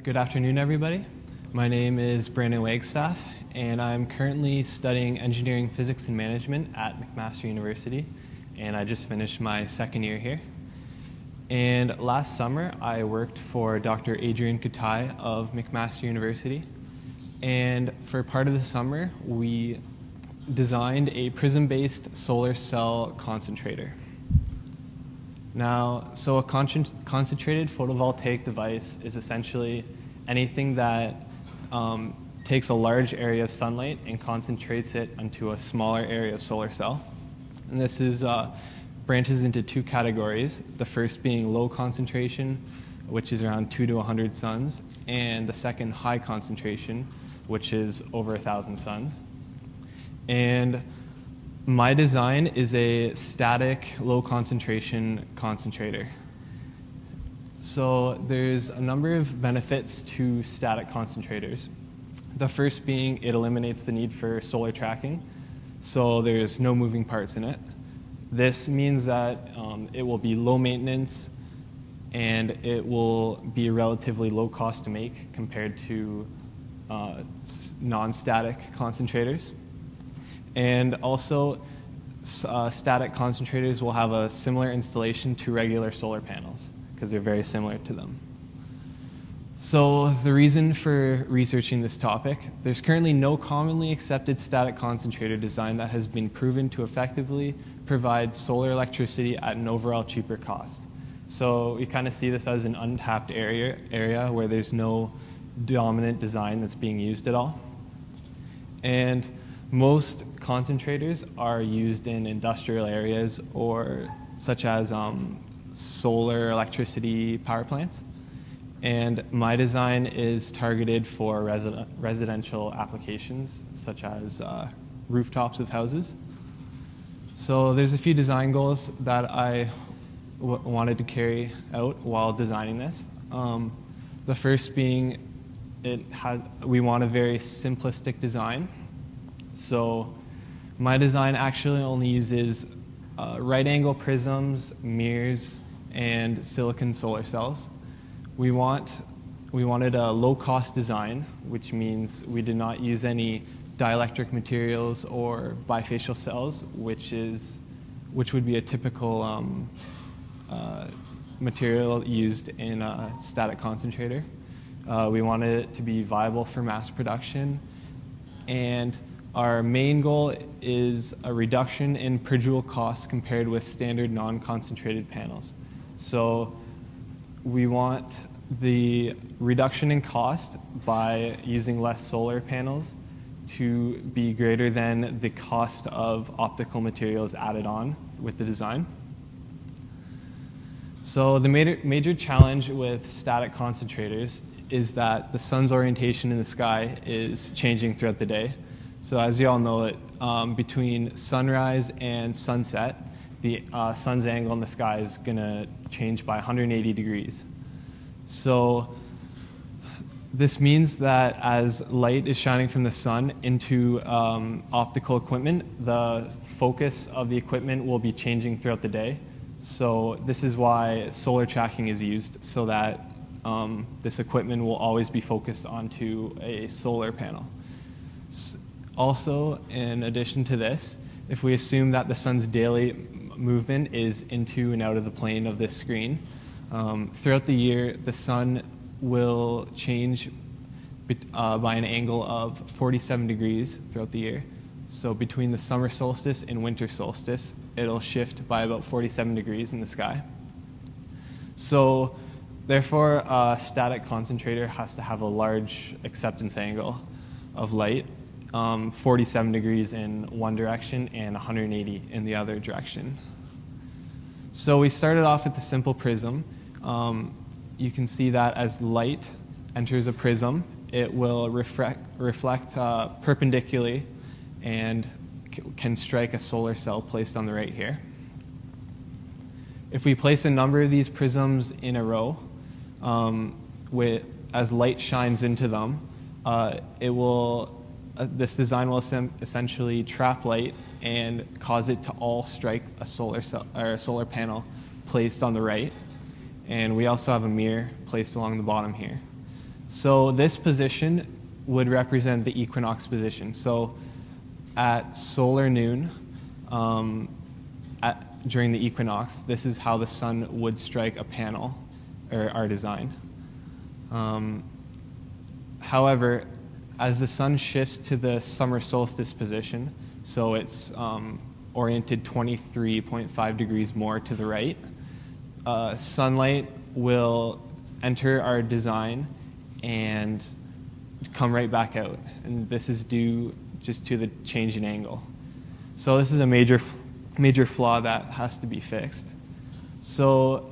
Good afternoon, everybody. My name is Brandon Wagstaff, and I'm currently studying engineering physics and management at McMaster University, and I just finished my second year here. And last summer, I worked for Dr. Adrian Kutai of McMaster University, and for part of the summer, we designed a prism-based solar cell concentrator. Now, so a concentrated photovoltaic device is essentially anything that takes a large area of sunlight and concentrates it onto a smaller area of solar cell. And this is branches into two categories, the first being low concentration, which is around 2 to 100 suns, and the second high concentration, which is over 1,000 suns. And my design is a static, low concentration concentrator. So there's a number of benefits to static concentrators. The first being it eliminates the need for solar tracking, so there's no moving parts in it. This means that it will be low maintenance and it will be relatively low cost to make compared to non-static concentrators. And also, static concentrators will have a similar installation to regular solar panels because they're very similar to them. So the reason for researching this topic, there's currently no commonly accepted static concentrator design that has been proven to effectively provide solar electricity at an overall cheaper cost. So we kind of see this as an untapped area where there's no dominant design that's being used at all. And most concentrators are used in industrial areas or such as solar electricity power plants. And my design is targeted for residential applications such as rooftops of houses. So there's a few design goals that I wanted to carry out while designing this. The first being we want a very simplistic design. So my design actually only uses right angle prisms, mirrors, and silicon solar cells. We wanted a low cost design, which means we did not use any dielectric materials or bifacial cells, which would be a typical material used in a static concentrator. We wanted it to be viable for mass production, and our main goal is a reduction in per joule cost compared with standard non-concentrated panels. So we want the reduction in cost by using less solar panels to be greater than the cost of optical materials added on with the design. So the major challenge with static concentrators is that the sun's orientation in the sky is changing throughout the day. So as you all know, between sunrise and sunset, the sun's angle in the sky is going to change by 180 degrees. So this means that as light is shining from the sun into optical equipment, the focus of the equipment will be changing throughout the day. So this is why solar tracking is used, so that this equipment will always be focused onto a solar panel. Also, in addition to this, if we assume that the sun's daily movement is into and out of the plane of this screen, throughout the year, the sun will change by an angle of 47 degrees throughout the year. So between the summer solstice and winter solstice, it'll shift by about 47 degrees in the sky. So therefore, a static concentrator has to have a large acceptance angle of light, 47 degrees in one direction and 180 in the other direction. So we started off with the simple prism. You can see that as light enters a prism, it will reflect perpendicularly and can strike a solar cell placed on the right here. If we place a number of these prisms in a row, as light shines into them, this design will essentially trap light and cause it to all strike a solar cell or a solar panel placed on the right. And we also have a mirror placed along the bottom here. So this position would represent the equinox position. So at solar noon, during the equinox, this is how the sun would strike a panel, or our design. However, as the sun shifts to the summer solstice position, so it's oriented 23.5 degrees more to the right, sunlight will enter our design and come right back out. And this is due just to the change in angle. So this is a major flaw that has to be fixed. So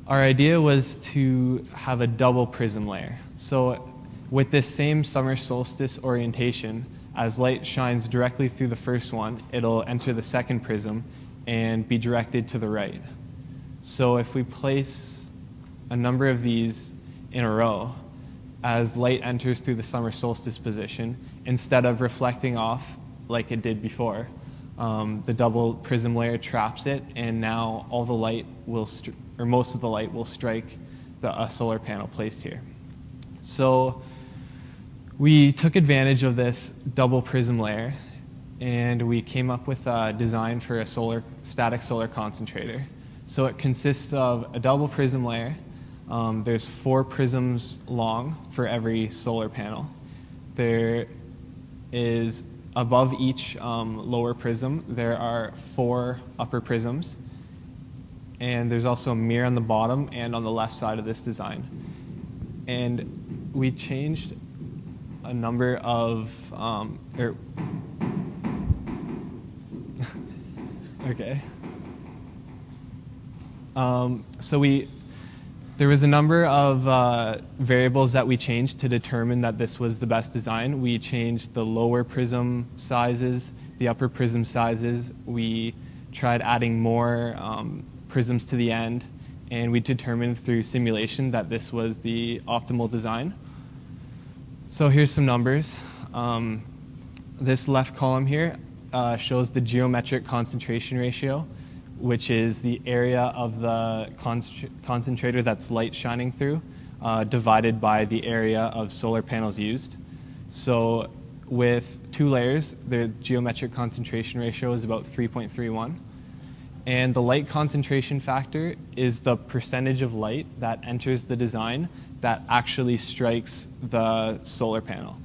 our idea was to have a double prism layer. So with this same summer solstice orientation, as light shines directly through the first one, it'll enter the second prism and be directed to the right. So if we place a number of these in a row, as light enters through the summer solstice position, instead of reflecting off like it did before, the double prism layer traps it, and now all the light will, or most of the light will strike the solar panel placed here. So we took advantage of this double prism layer, and we came up with a design for a static solar concentrator. So it consists of a double prism layer. There's 4 prisms long for every solar panel. There is, above each lower prism, there are 4 upper prisms. And there's also a mirror on the bottom and on the left side of this design. And we changed a number of, okay. There was a number of variables that we changed to determine that this was the best design. We changed the lower prism sizes, the upper prism sizes. We tried adding more prisms to the end, and we determined through simulation that this was the optimal design. So here's some numbers. This left column here shows the geometric concentration ratio, which is the area of the concentrator that's light shining through, divided by the area of solar panels used. So with 2 layers, the geometric concentration ratio is about 3.31. And the light concentration factor is the percentage of light that enters the design that actually strikes the solar panel.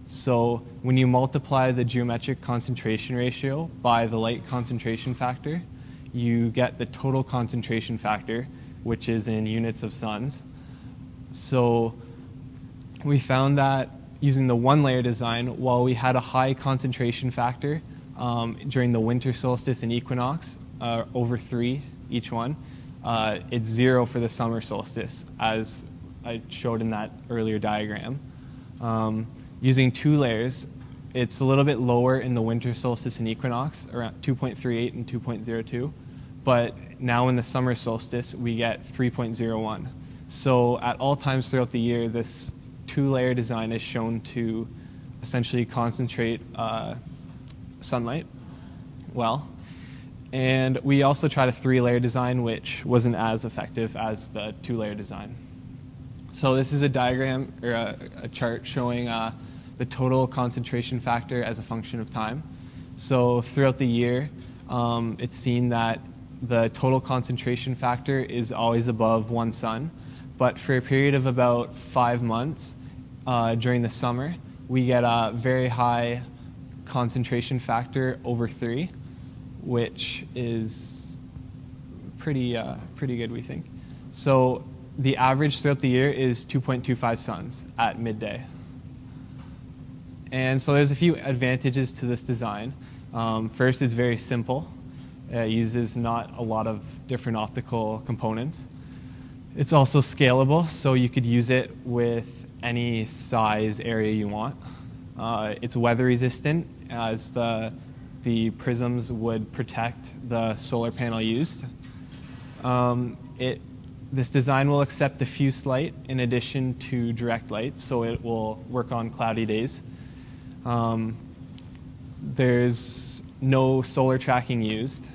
So when you multiply the geometric concentration ratio by the light concentration factor, you get the total concentration factor, which is in units of suns. So we found that using the 1-layer design, while we had a high concentration factor during the winter solstice and equinox, over 3 each one, it's 0 for the summer solstice, as I showed in that earlier diagram. Using 2 layers, it's a little bit lower in the winter solstice and equinox, around 2.38 and 2.02. But now in the summer solstice, we get 3.01. So at all times throughout the year, this 2-layer design is shown to essentially concentrate sunlight well. And we also tried a 3-layer design, which wasn't as effective as the 2-layer design. So this is a diagram, or a chart showing the total concentration factor as a function of time. So throughout the year, it's seen that the total concentration factor is always above 1 sun. But for a period of about 5 months during the summer, we get a very high concentration factor over 3, which is pretty good, we think. So the average throughout the year is 2.25 suns at midday. And so there's a few advantages to this design. First, it's very simple. It uses not a lot of different optical components. It's also scalable, so you could use it with any size area you want. It's weather resistant, as the prisms would protect the solar panel used. This design will accept diffuse light in addition to direct light, so it will work on cloudy days. There's no solar tracking used,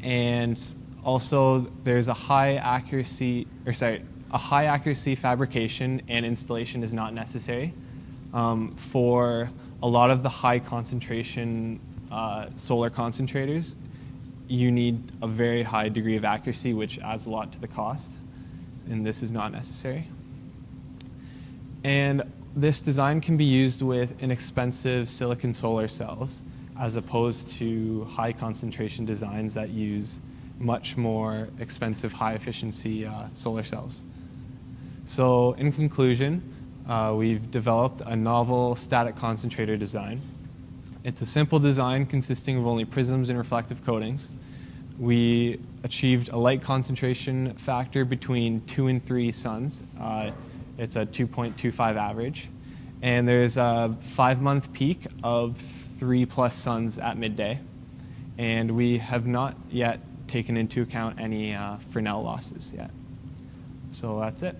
and also there's a high a high accuracy fabrication and installation is not necessary. For a lot of the high concentration solar concentrators, you need a very high degree of accuracy, which adds a lot to the cost, and this is not necessary. And this design can be used with inexpensive silicon solar cells as opposed to high concentration designs that use much more expensive high efficiency solar cells. So in conclusion, we've developed a novel static concentrator design. It's a simple design consisting of only prisms and reflective coatings. We achieved a light concentration factor between 2 and 3 suns. It's a 2.25 average. And there's a 5-month peak of 3+ suns at midday. And we have not yet taken into account any Fresnel losses yet. So that's it.